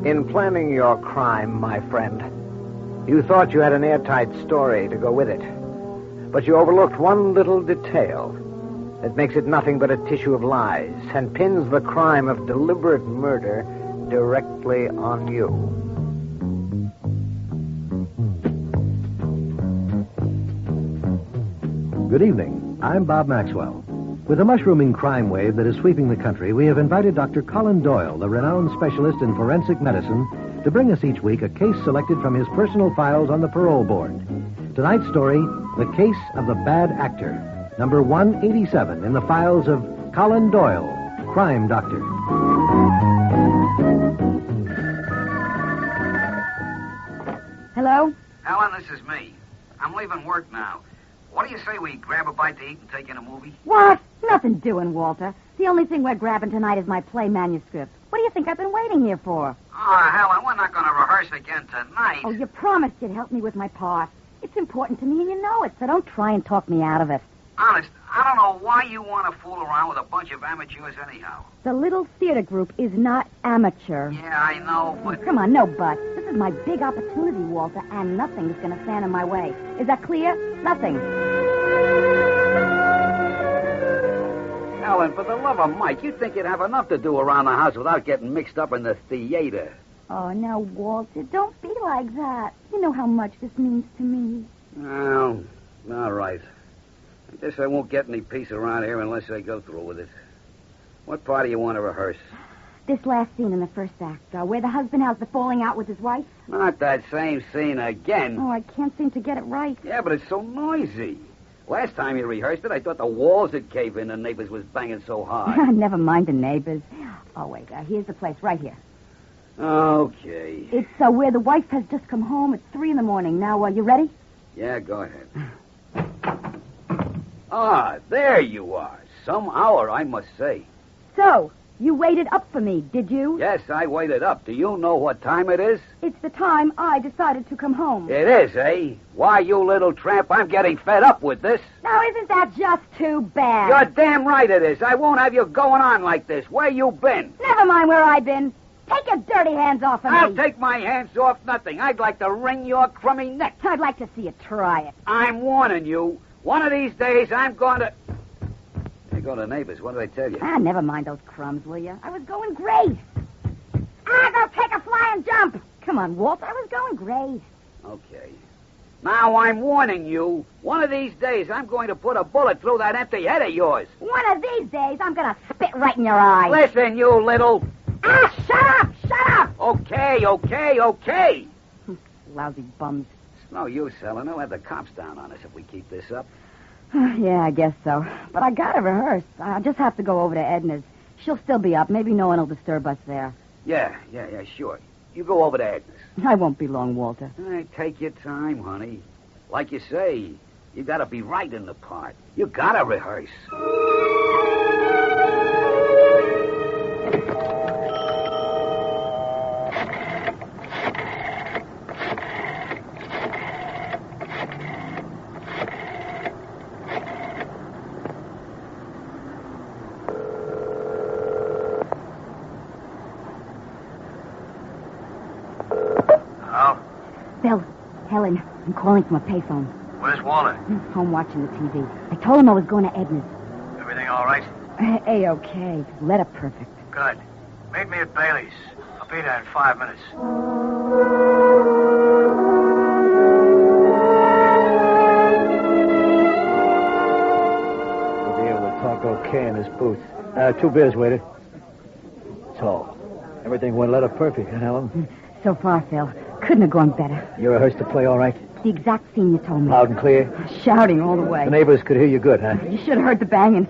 In planning your crime, my friend, you thought you had an airtight story to go with it. But you overlooked one little detail that makes it nothing but a tissue of lies and pins the crime of deliberate murder directly on you. Good evening. I'm Bob Maxwell. With the mushrooming crime wave that is sweeping the country, we have invited Dr. Colin Doyle, the renowned specialist in forensic medicine, to bring us each week a case selected from his personal files on the parole board. Tonight's story, The Case of the Bad Actor, number 187 in the files of Colin Doyle, Crime Doctor. Hello? Helen, this is me. I'm leaving work now. What do you say we grab a bite to eat and take in a movie? What? Nothing doing, Walter. The only thing we're grabbing tonight is my play manuscript. What do you think I've been waiting here for? Oh, Helen, we're not going to rehearse again tonight. Oh, you promised you'd help me with my part. It's important to me and you know it, so don't try and talk me out of it. Honest, I don't know why you want to fool around with a bunch of amateurs anyhow. The little theater group is not amateur. Yeah, I know, but... Come on, no buts. This is my big opportunity, Walter, and nothing's going to stand in my way. Is that clear? Nothing. Helen, for the love of Mike, you'd think you'd have enough to do around the house without getting mixed up in the theater. Oh, now, Walter, don't be like that. You know how much this means to me. Well, all right. I guess I won't get any peace around here unless I go through with it. What part do you want to rehearse? This last scene in the first act, where the husband has the falling out with his wife. Not that same scene again. Oh, I can't seem to get it right. Yeah, but it's so noisy. Last time you rehearsed it, I thought the walls would cave in and the neighbors was banging so hard. Never mind the neighbors. Oh, wait, here's the place, right here. Okay. It's where the wife has just come home at 3 a.m. Now, you ready? Yeah, go ahead. Ah, there you are. Some hour, I must say. So, you waited up for me, did you? Yes, I waited up. Do you know what time it is? It's the time I decided to come home. It is, eh? Why, you little tramp, I'm getting fed up with this. Now, isn't that just too bad? You're damn right it is. I won't have you going on like this. Where you been? Never mind where I've been. Take your dirty hands off of me. I'll take my hands off nothing. I'd like to wring your crummy neck. I'd like to see you try it. I'm warning you. One of these days, I'm going to... Hey, go to the neighbors. What did I tell you? Never mind those crumbs, will you? I was going great. Go take a flying jump. Come on, Walt. I was going great. Okay. Now, I'm warning you. One of these days, I'm going to put a bullet through that empty head of yours. One of these days, I'm going to spit right in your eye. Listen, you little... Shut up! Shut up! Okay. Lousy bums. It's no use, Helen. They'll have the cops down on us if we keep this up. Yeah, I guess so. But I gotta rehearse. I just have to go over to Edna's. She'll still be up. Maybe no one will disturb us there. Yeah, sure. You go over to Agnes. I won't be long, Walter. Take your time, honey. Like you say, you gotta be right in the part. You gotta rehearse. Bill, Helen, I'm calling from a payphone. Where's Walter? Home watching the TV. I told him I was going to Edna's. Everything all right? A-okay. Letter perfect. Good. Meet me at Bailey's. I'll be there in 5 minutes. We'll be able to talk okay in this booth. 2 beers, waiter. So, everything went letter perfect, huh, Helen? So far, Phil. Couldn't have gone better. You rehearsed the play all right? The exact scene you told me. Loud and clear? Shouting all the way. The neighbors could hear you good, huh? You should have heard the banging.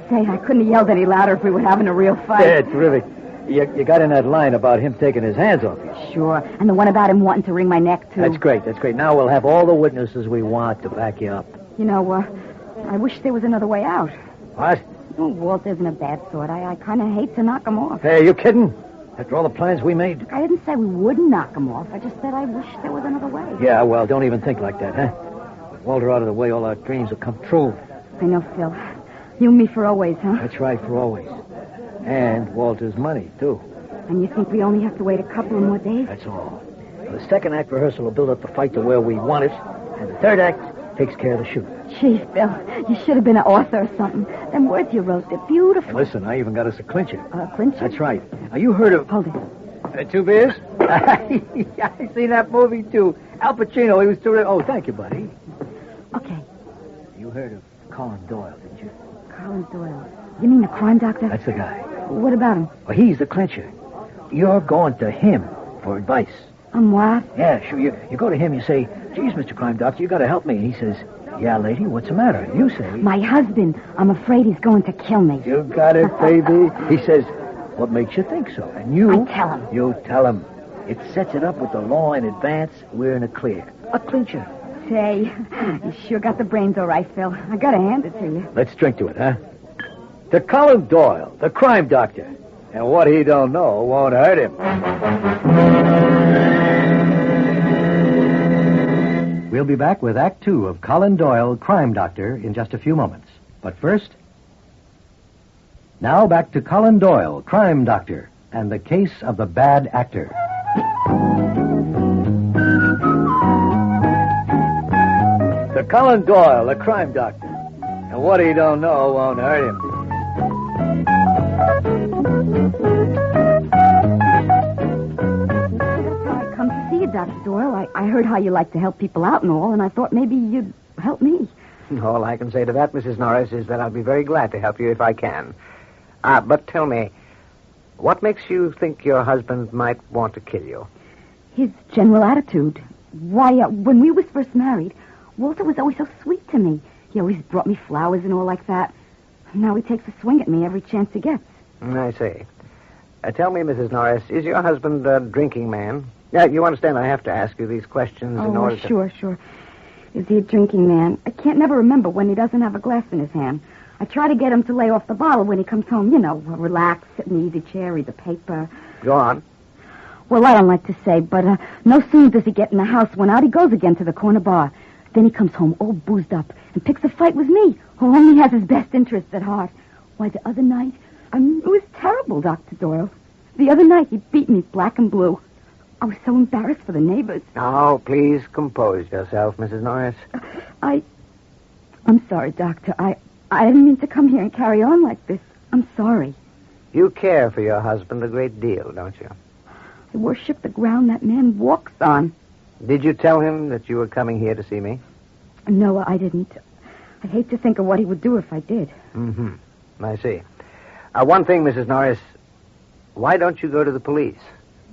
Say, I couldn't have yelled any louder if we were having a real fight. Yeah, terrific. You got in that line about him taking his hands off you. Sure. And the one about him wanting to wring my neck, too. That's great. Now we'll have all the witnesses we want to back you up. You know, I wish there was another way out. What? Oh, Walt isn't a bad sort. I kind of hate to knock him off. Hey, are you kidding? After all the plans we made? I didn't say we wouldn't knock him off. I just said I wish there was another way. Yeah, well, don't even think like that, huh? With Walter out of the way, all our dreams will come true. I know, Phil. You and me for always, huh? That's right, for always. And Walter's money, too. And you think we only have to wait a couple of more days? That's all. The second act rehearsal will build up the fight to where we want it, and the third act takes care of the shooting. Gee, Phil, you should have been an author or something. Them words you wrote, they're beautiful. And listen, I even got us a clincher. Clincher? That's right. Now, you heard of... Hold it. 2 beers? I seen that movie, too. Al Pacino, he was terrific. Oh, thank you, buddy. Okay. You heard of Colin Doyle, didn't you? Colin Doyle. You mean the crime doctor? That's the guy. What about him? Well, he's the clincher. You're going to him for advice. What? Yeah, sure. You go to him, you say, geez, Mr. Crime Doctor, you got to help me. And he says, yeah, lady, what's the matter? You say... My husband. I'm afraid he's going to kill me. You got it, baby. He says, what makes you think so? And you... I tell him. You tell him. It sets it up with the law in advance. We're in a clear. A clincher. Say, you sure got the brains all right, Phil. I gotta hand it to you. Let's drink to it, huh? To Colin Doyle, the crime doctor. And what he don't know won't hurt him. We'll be back with Act 2 of Colin Doyle, Crime Doctor, in just a few moments. But first... Now back to Colin Doyle, Crime Doctor, and the case of the bad actor. To Colin Doyle, the crime doctor. And what he don't know won't hurt him. I come to see you, Dr. Doyle. I heard how you like to help people out and all, and I thought maybe you'd help me. All I can say to that, Mrs. Norris, is that I'll be very glad to help you if I can. But tell me, what makes you think your husband might want to kill you? His general attitude. Why, when we was first married, Walter was always so sweet to me. He always brought me flowers and all like that. Now he takes a swing at me every chance he gets. I see. Tell me, Mrs. Norris, is your husband a drinking man? Yeah, you understand I have to ask you these questions in order to... Sure. Is he a drinking man? I can't never remember when he doesn't have a glass in his hand. I try to get him to lay off the bottle when he comes home. You know, relax, sit in the easy chair, read the paper. Go on. Well, I don't like to say, but no sooner does he get in the house when out he goes again to the corner bar. Then he comes home all boozed up and picks a fight with me, who only has his best interests at heart. Why, the other night, it was terrible, Dr. Doyle. The other night, he beat me black and blue. I was so embarrassed for the neighbors. Oh, please compose yourself, Mrs. Norris. I'm sorry, Doctor. I didn't mean to come here and carry on like this. I'm sorry. You care for your husband a great deal, don't you? I worship the ground that man walks on. Did you tell him that you were coming here to see me? No, I didn't. I hate to think of what he would do if I did. Mm-hmm. I see. One thing, Mrs. Norris. Why don't you go to the police?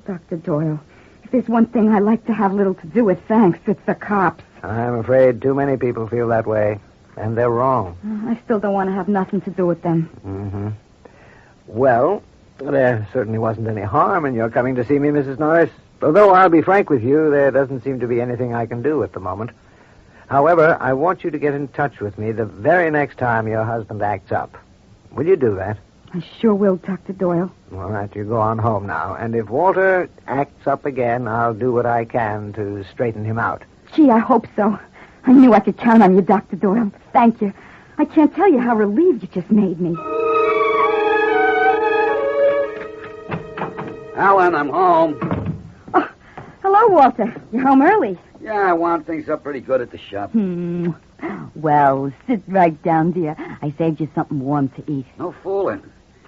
Dr. Doyle, if there's one thing I like to have little to do with, thanks, it's the cops. I'm afraid too many people feel that way, and they're wrong. I still don't want to have nothing to do with them. Mm-hmm. Well, there certainly wasn't any harm in your coming to see me, Mrs. Norris. Although I'll be frank with you, there doesn't seem to be anything I can do at the moment. However, I want you to get in touch with me the very next time your husband acts up. Will you do that? I sure will, Dr. Doyle. All right, you go on home now. And if Walter acts up again, I'll do what I can to straighten him out. Gee, I hope so. I knew I could count on you, Dr. Doyle. Thank you. I can't tell you how relieved you just made me. Alan, I'm home. Oh, hello, Walter. You're home early. Yeah, I wound things up pretty good at the shop. Well, sit right down, dear. I saved you something warm to eat. No fooling.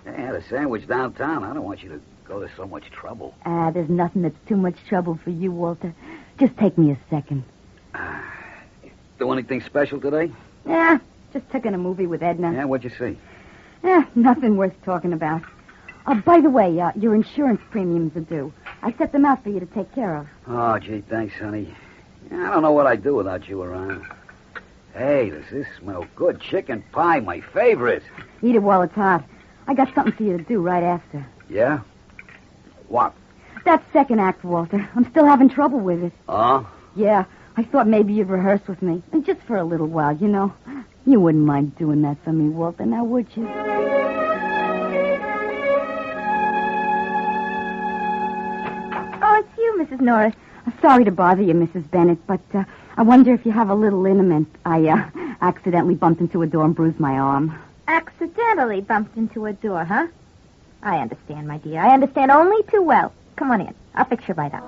I had a sandwich downtown. I don't want you to go to so much trouble. There's nothing that's too much trouble for you, Walter. Just take me a second. Do anything special today? Yeah, just took in a movie with Edna. Yeah, what'd you see? Nothing worth talking about. By the way, your insurance premiums are due. I set them out for you to take care of. Oh, gee, thanks, honey. I don't know what I'd do without you around. Hey, does this smell good? Chicken pie, my favorite. Eat it while it's hot. I got something for you to do right after. Yeah? What? That second act, Walter. I'm still having trouble with it. Oh? Yeah, I thought maybe you'd rehearse with me. And just for a little while, you know. You wouldn't mind doing that for me, Walter, now would you? Oh, it's you, Mrs. Norris. I'm sorry to bother you, Mrs. Bennett, but I wonder if you have a little liniment. I accidentally bumped into a door and bruised my arm. Accidentally bumped into a door, huh? I understand, my dear. I understand only too well. Come on in. I'll fix you right up.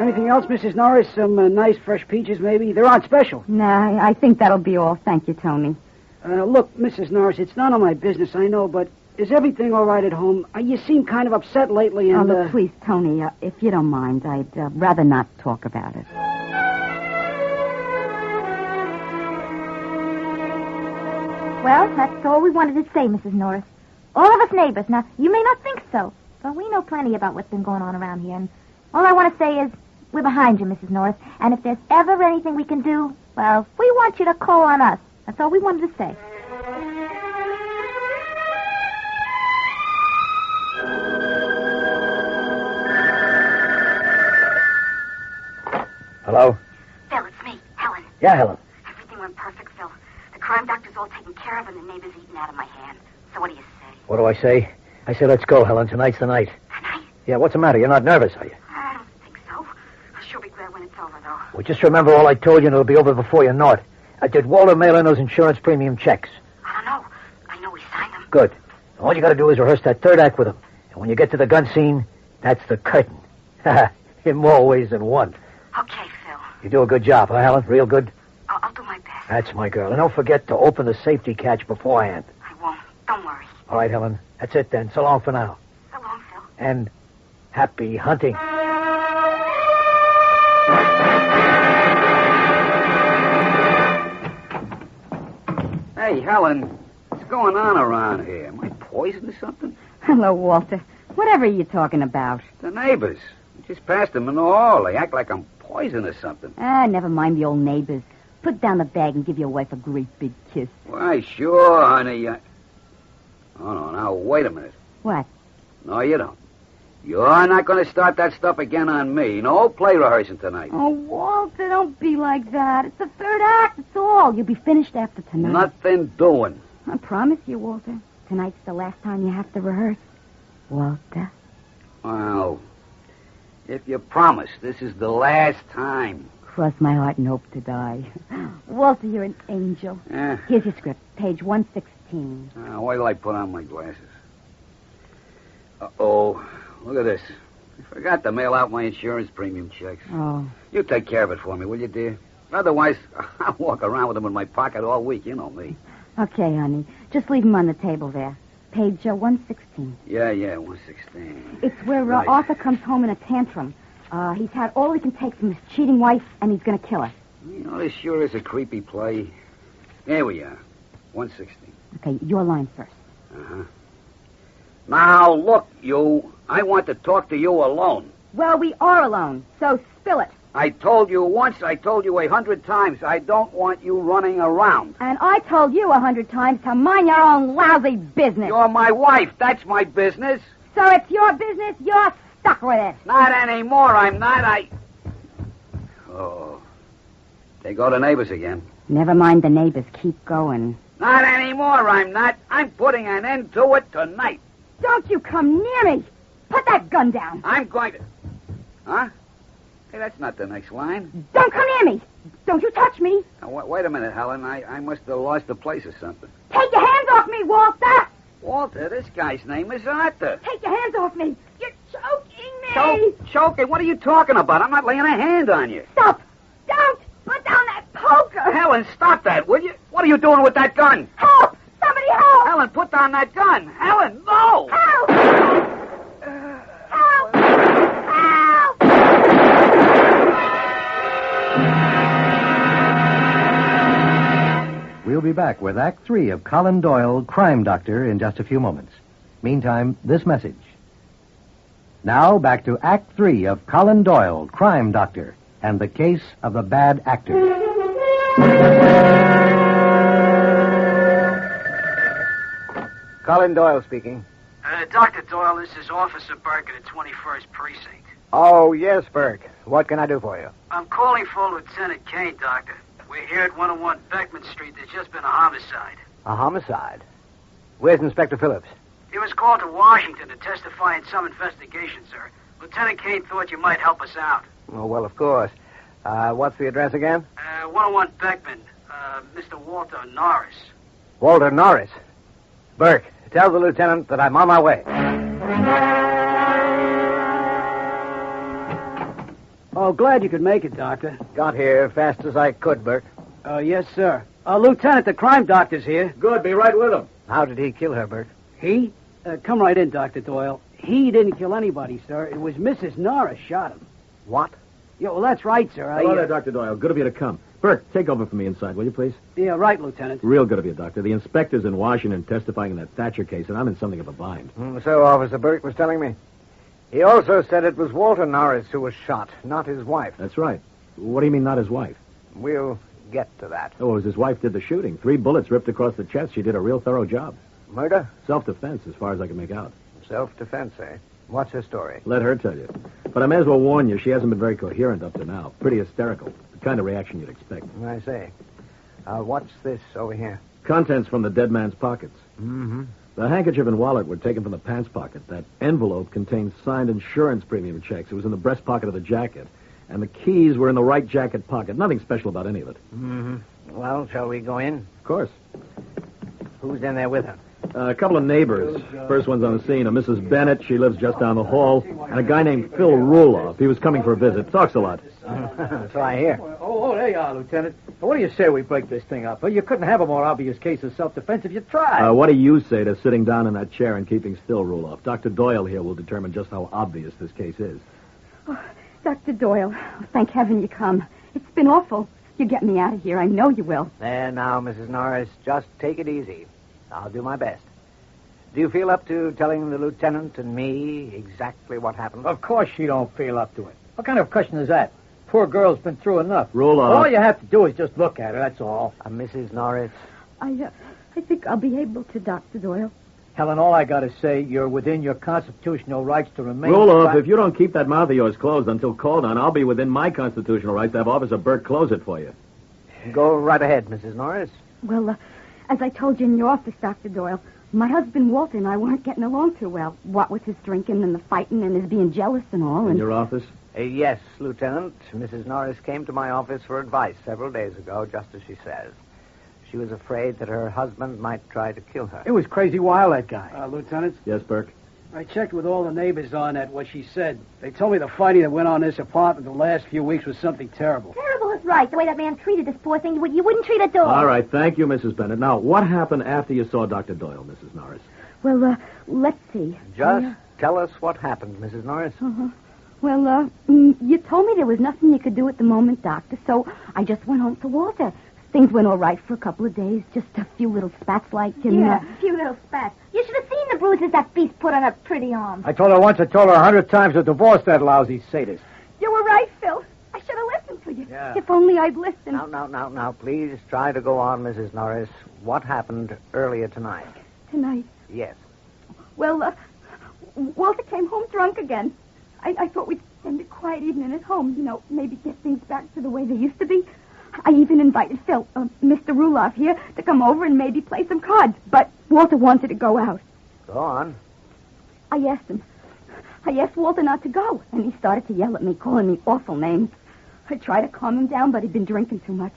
Anything else, Mrs. Norris? Some nice fresh peaches, maybe? They're on special. Nah, I think that'll be all. Thank you, Tony. Look, Mrs. Norris, it's none of my business, I know, but is everything all right at home? You seem kind of upset lately, and... look, please, Tony, if you don't mind, I'd rather not talk about it. Well, that's all we wanted to say, Mrs. Norris. All of us neighbors. Now, you may not think so, but we know plenty about what's been going on around here, and all I want to say is we're behind you, Mrs. Norris, and if there's ever anything we can do, well, we want you to call on us. That's all we wanted to say. Hello? Phil, it's me, Helen. Yeah, Helen. Everything went perfect, Phil. The crime doctor's all taken care of and the neighbor's eaten out of my hand. So what do you say? What do I say? I say let's go, Helen. Tonight's the night. Tonight? Yeah, what's the matter? You're not nervous, are you? I don't think so. I'll sure be glad when it's over, though. Well, just remember all I told you and it'll be over before you know it. Did Walter mail in those insurance premium checks? I don't know. I know he signed them. Good. All you got to do is rehearse that third act with him. And when you get to the gun scene, that's the curtain. In more ways than one. Okay, Phil. You do a good job, huh, Helen? Real good? I'll do my best. That's my girl. And don't forget to open the safety catch beforehand. I won't. Don't worry. All right, Helen. That's it then. So long for now. So long, Phil. And happy hunting. Hey, Helen, what's going on around here? Am I poisoned or something? Hello, Walter. Whatever are you talking about? The neighbors. I just passed them in the hall. They act like I'm poison or something. Never mind the old neighbors. Put down the bag and give your wife a great big kiss. Why, sure, honey. Oh, no, now, wait a minute. What? No, you don't. You're not going to start that stuff again on me. No play rehearsing tonight. Oh, Walter, don't be like that. It's the third act, that's all. You'll be finished after tonight. Nothing doing. I promise you, Walter. Tonight's the last time you have to rehearse. Walter. Well, if you promise, this is the last time. Cross my heart and hope to die. Walter, you're an angel. Yeah. Here's your script, page 116. Wait till I put on my glasses. Uh-oh. Look at this. I forgot to mail out my insurance premium checks. Oh. You take care of it for me, will you, dear? Otherwise, I'll walk around with them in my pocket all week. You know me. Okay, honey. Just leave them on the table there. Page 116. Yeah, 116. It's where Right. Arthur comes home in a tantrum. He's had all he can take from his cheating wife, and he's going to kill her. You know, this sure is a creepy play. Here we are. 116. Okay, your line first. Uh-huh. Now, look, you. I want to talk to you alone. Well, we are alone, so spill it. I told you once, I told you 100 times, I don't want you running around. And I told you 100 times to mind your own lousy business. You're my wife. That's my business. So it's your business. You're stuck with it. Not anymore, I'm not. Oh. They go to neighbors again. Never mind the neighbors. Keep going. Not anymore, I'm not. I'm putting an end to it tonight. Don't you come near me. Put that gun down. I'm going to... Huh? Hey, that's not the next line. Don't come near me. Don't you touch me. Now, wait a minute, Helen. I must have lost the place or something. Take your hands off me, Walter. Walter, this guy's name is Arthur. Take your hands off me. You're choking me. Choking? What are you talking about? I'm not laying a hand on you. Stop. Don't. Put down that poker. Helen, stop that, will you? What are you doing with that gun? Help. Somebody help. Helen, put down that gun. Helen, no. Help. Help. Help. We'll be back with Act 3 of Colin Doyle, Crime Doctor, in just a few moments. Meantime, this message. Now, back to Act 3 of Colin Doyle, Crime Doctor, and the case of the bad actor. Colin Doyle speaking. Dr. Doyle, this is Officer Burke at the 21st Precinct. Oh, yes, Burke. What can I do for you? I'm calling for Lieutenant Kane, Doctor. We're here at 101 Beckman Street. There's just been a homicide. A homicide? Where's Inspector Phillips? He was called to Washington to testify in some investigation, sir. Lieutenant Kane thought you might help us out. Oh, well, of course. What's the address again? 101 Beckman. Mr. Walter Norris. Walter Norris. Burke, tell the lieutenant that I'm on my way. Oh, glad you could make it, Doctor. Got here fast as I could, Burke. Yes, sir. Lieutenant, the crime doctor's here. Good, be right with him. How did he kill her, Burke? He? Come right in, Dr. Doyle. He didn't kill anybody, sir. It was Mrs. Norris shot him. What? Yeah, well, that's right, sir. Hello there, Dr. Doyle. Good of you to come. Burke, take over for me inside, will you, please? Yeah, right, Lieutenant. Real good of you, Doctor. The inspector's in Washington testifying in that Thatcher case, and I'm in something of a bind. So Officer Burke was telling me. He also said it was Walter Norris who was shot, not his wife. That's right. What do you mean, not his wife? We'll get to that. Oh, it was his wife did the shooting. 3 bullets ripped across the chest. She did a real thorough job. Murder? Self-defense, as far as I can make out. Self-defense, eh? What's her story? Let her tell you. But I may as well warn you, she hasn't been very coherent up to now. Pretty hysterical. The kind of reaction you'd expect. I say. What's this over here? Contents from the dead man's pockets. Mm-hmm. The handkerchief and wallet were taken from the pants pocket. That envelope contained signed insurance premium checks. It was in the breast pocket of the jacket. And the keys were in the right jacket pocket. Nothing special about any of it. Mm-hmm. Well, shall we go in? Of course. Who's in there with her? A couple of neighbors. First one's on the scene, a Mrs. Bennett. She lives just down the hall. And a guy named Phil Ruloff. He was coming for a visit. Talks a lot. So I hear. Oh, there you are, Lieutenant. What do you say we break this thing up? Well, you couldn't have a more obvious case of self-defense if you tried. What do you say to sitting down in that chair and keeping still, Ruloff? Dr. Doyle here will determine just how obvious this case is. Oh, Dr. Doyle, thank heaven you come. It's been awful. You get me out of here. I know you will. There now, Mrs. Norris. Just take it easy. I'll do my best. Do you feel up to telling the lieutenant and me exactly what happened? Of course she don't feel up to it. What kind of question is that? Poor girl's been through enough. Ruloff. All you have to do is just look at her, that's all. Mrs. Norris. I think I'll be able to, Dr. Doyle. Helen, all I gotta say, you're within your constitutional rights to remain... Ruloff, if you don't keep that mouth of yours closed until called on, I'll be within my constitutional rights to have Officer Burke close it for you. Go right ahead, Mrs. Norris. Well, as I told you in your office, Dr. Doyle, my husband Walter and I weren't getting along too well. What with his drinking and the fighting and his being jealous and all. In your office? Yes, Lieutenant. Mrs. Norris came to my office for advice several days ago, just as she says. She was afraid that her husband might try to kill her. It was crazy wild, that guy. Lieutenant, Yes, Burke? I checked with all the neighbors on that, what she said. They told me the fighting that went on in this apartment the last few weeks was something terrible. Terrible is right. The way that man treated this poor thing, you wouldn't treat a dog. All right, thank you, Mrs. Bennett. Now, what happened after you saw Dr. Doyle, Mrs. Norris? Well, let's see. Just tell us what happened, Mrs. Norris. Uh-huh. Well, you told me there was nothing you could do at the moment, Doctor, so I just went home to Walter. Things went all right for a couple of days, just a few little spats like... And, a few little spats. You should have seen the bruises that beast put on her pretty arms. I told her once, I told her 100 times to divorce that lousy sadist. You were right, Phil. I should have listened to you. Yeah. If only I'd listened. Now, please try to go on, Mrs. Norris. What happened earlier tonight? Tonight. Yes. Well, Walter came home drunk again. I thought we'd spend a quiet evening at home, maybe get things back to the way they used to be. I even invited Phil, Mr. Ruloff here, to come over and maybe play some cards. But Walter wanted to go out. Go on. I asked him. I asked Walter not to go, and he started to yell at me, calling me awful names. I tried to calm him down, but he'd been drinking too much.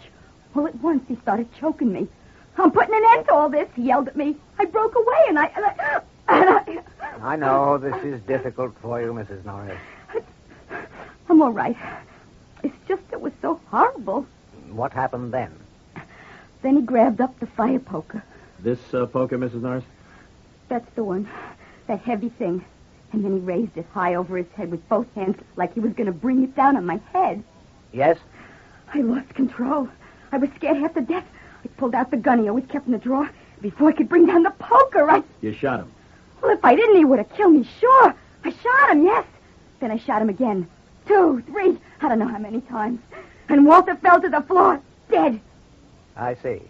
All at once, he started choking me. I'm putting an end to all this, he yelled at me. I broke away, and I... I know this is difficult for you, Mrs. Norris. I'm all right. It's just it was so horrible. What happened then? Then he grabbed up the fire poker. This poker, Mrs. Norris? That's the one. That heavy thing. And then he raised it high over his head with both hands like he was going to bring it down on my head. Yes? I lost control. I was scared half to death. I pulled out the gun he always kept in the drawer. Before I could bring down the poker, You shot him. Well, if I didn't, he would have killed me, sure. I shot him, yes. Then I shot him again. 2, 3, I don't know how many times. And Walter fell to the floor, dead. I see.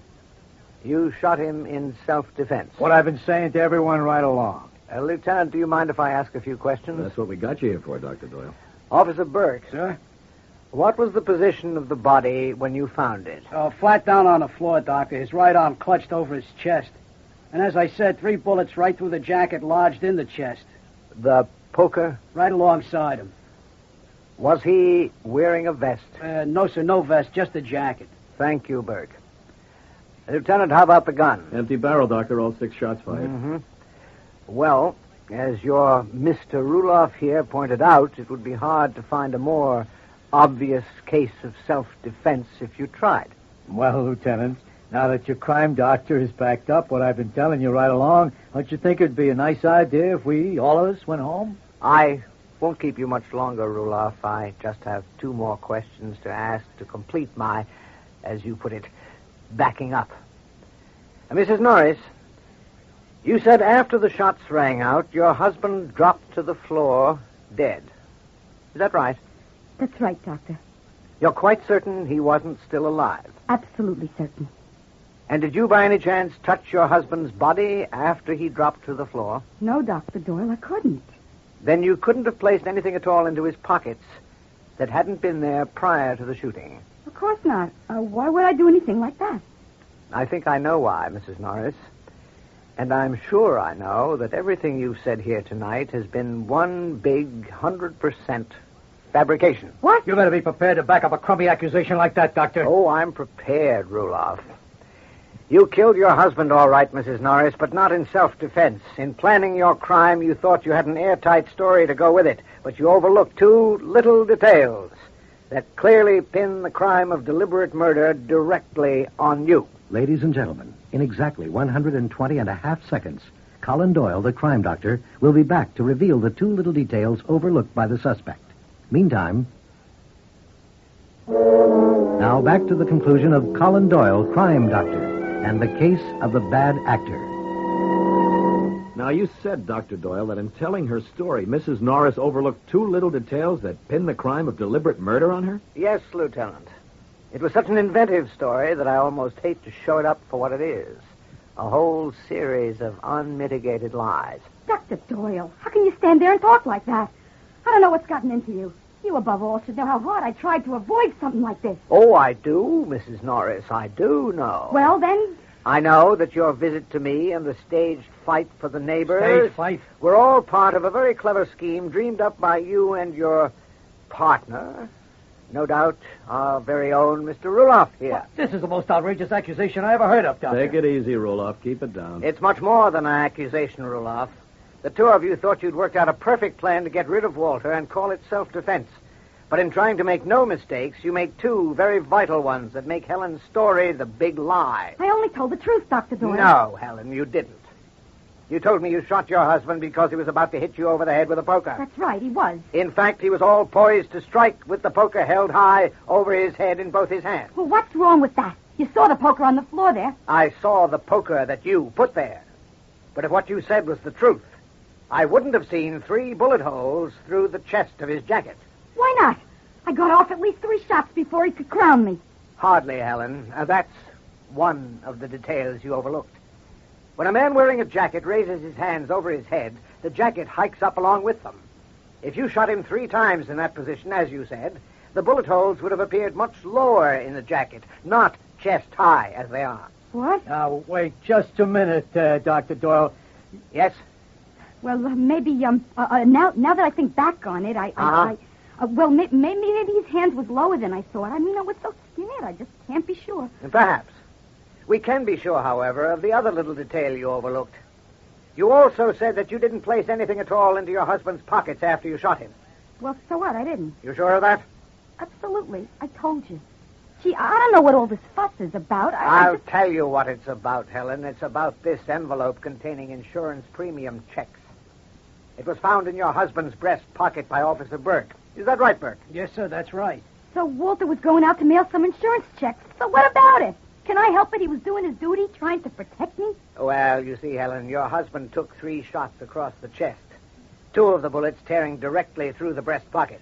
You shot him in self-defense. What I've been saying to everyone right along. Lieutenant, do you mind if I ask a few questions? That's what we got you here for, Dr. Doyle. Officer Burke. Sir? What was the position of the body when you found it? Flat down on the floor, Doctor. His right arm clutched over his chest. And as I said, 3 bullets right through the jacket lodged in the chest. The poker? Right alongside him. Was he wearing a vest? No, sir, no vest, just a jacket. Thank you, Burke. Lieutenant, how about the gun? Empty barrel, Doctor. All 6 shots fired. Mm-hmm. Well, as your Mr. Ruloff here pointed out, it would be hard to find a more obvious case of self-defense if you tried. Well, Lieutenant, now that your crime doctor has backed up what I've been telling you right along, don't you think it'd be a nice idea if we, all of us, went home? I won't keep you much longer, Ruloff. I just have 2 more questions to ask to complete my, as you put it, backing up. Mrs. Norris, you said after the shots rang out, your husband dropped to the floor dead. Is that right? That's right, Doctor. You're quite certain he wasn't still alive? Absolutely certain. And did you by any chance touch your husband's body after he dropped to the floor? No, Dr. Doyle, I couldn't. Then you couldn't have placed anything at all into his pockets that hadn't been there prior to the shooting? Of course not. Why would I do anything like that? I think I know why, Mrs. Norris. And I'm sure I know that everything you've said here tonight has been one big 100% fabrication. What? You better be prepared to back up a crummy accusation like that, Doctor. Oh, I'm prepared, Ruloff. You killed your husband, all right, Mrs. Norris, but not in self-defense. In planning your crime, you thought you had an airtight story to go with it, but you overlooked 2 little details that clearly pin the crime of deliberate murder directly on you. Ladies and gentlemen, in exactly 120 and a half seconds, Colin Doyle, the crime doctor, will be back to reveal the 2 little details overlooked by the suspect. Meantime, now back to the conclusion of Colin Doyle, crime doctor, and the case of the bad actor. Now, you said, Dr. Doyle, that in telling her story, Mrs. Norris overlooked 2 little details that pin the crime of deliberate murder on her? Yes, Lieutenant. It was such an inventive story that I almost hate to show it up for what it is. A whole series of unmitigated lies. Dr. Doyle, how can you stand there and talk like that? I don't know what's gotten into you. You, above all, should know how hard I tried to avoid something like this. Oh, I do, Mrs. Norris. I do know. Well, then... I know that your visit to me and the staged fight for the neighbors... Stage fight? ...were all part of a very clever scheme dreamed up by you and your partner. No doubt our very own Mr. Ruloff here. Well, this is the most outrageous accusation I ever heard of, Doctor. Take it easy, Roloff. Keep it down. It's much more than an accusation, Ruloff. The 2 of you thought you'd worked out a perfect plan to get rid of Walter and call it self-defense. But in trying to make no mistakes, you made 2 very vital ones that make Helen's story the big lie. I only told the truth, Dr. Doyle. No, Helen, you didn't. You told me you shot your husband because he was about to hit you over the head with a poker. That's right, he was. In fact, he was all poised to strike with the poker held high over his head in both his hands. Well, what's wrong with that? You saw the poker on the floor there. I saw the poker that you put there. But if what you said was the truth, I wouldn't have seen 3 bullet holes through the chest of his jacket. Why not? I got off at least 3 shots before he could crown me. Hardly, Helen. That's one of the details you overlooked. When a man wearing a jacket raises his hands over his head, the jacket hikes up along with them. If you shot him 3 times in that position, as you said, the bullet holes would have appeared much lower in the jacket, not chest high as they are. What? Now, wait just a minute, Dr. Doyle. Yes? Well, maybe, now that I think back on it, maybe his hands was lower than I thought. I mean, I was so scared, I just can't be sure. Perhaps. We can be sure, however, of the other little detail you overlooked. You also said that you didn't place anything at all into your husband's pockets after you shot him. Well, so what? I didn't. You sure of that? Absolutely. I told you. Gee, I don't know what all this fuss is about. I'll tell you what it's about, Helen. It's about this envelope containing insurance premium checks. It was found in your husband's breast pocket by Officer Burke. Is that right, Burke? Yes, sir, that's right. So Walter was going out to mail some insurance checks. So what about it? Can I help it? He was doing his duty, trying to protect me. Well, you see, Helen, your husband took 3 shots across the chest. 2 of the bullets tearing directly through the breast pocket.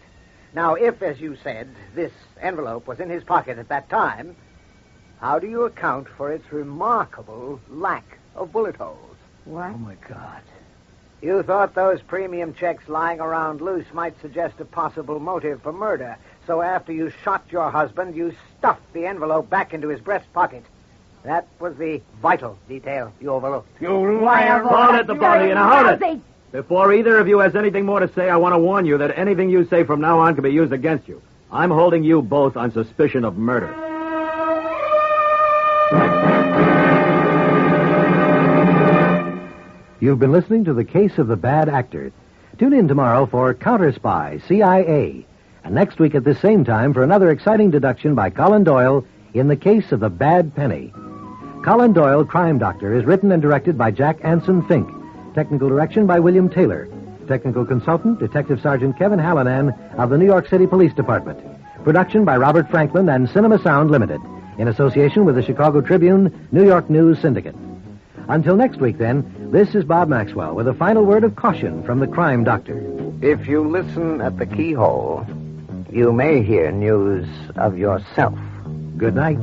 Now, if, as you said, this envelope was in his pocket at that time, how do you account for its remarkable lack of bullet holes? What? Oh, my God. You thought those premium checks lying around loose might suggest a possible motive for murder. So after you shot your husband, you stuffed the envelope back into his breast pocket. That was the vital detail you overlooked. You liar! Hold it, the body, and hold it. Before either of you has anything more to say, I want to warn you that anything you say from now on can be used against you. I'm holding you both on suspicion of murder. You've been listening to The Case of the Bad Actor. Tune in tomorrow for Counter Spy, CIA. And next week at this same time for another exciting deduction by Colin Doyle in The Case of the Bad Penny. Colin Doyle, Crime Doctor, is written and directed by Jack Anson Fink. Technical direction by William Taylor. Technical consultant, Detective Sergeant Kevin Hallinan of the New York City Police Department. Production by Robert Franklin and Cinema Sound Limited, in association with the Chicago Tribune, New York News Syndicate. Until next week, then, this is Bob Maxwell with a final word of caution from the Crime Doctor. If you listen at the keyhole, you may hear news of yourself. Good night.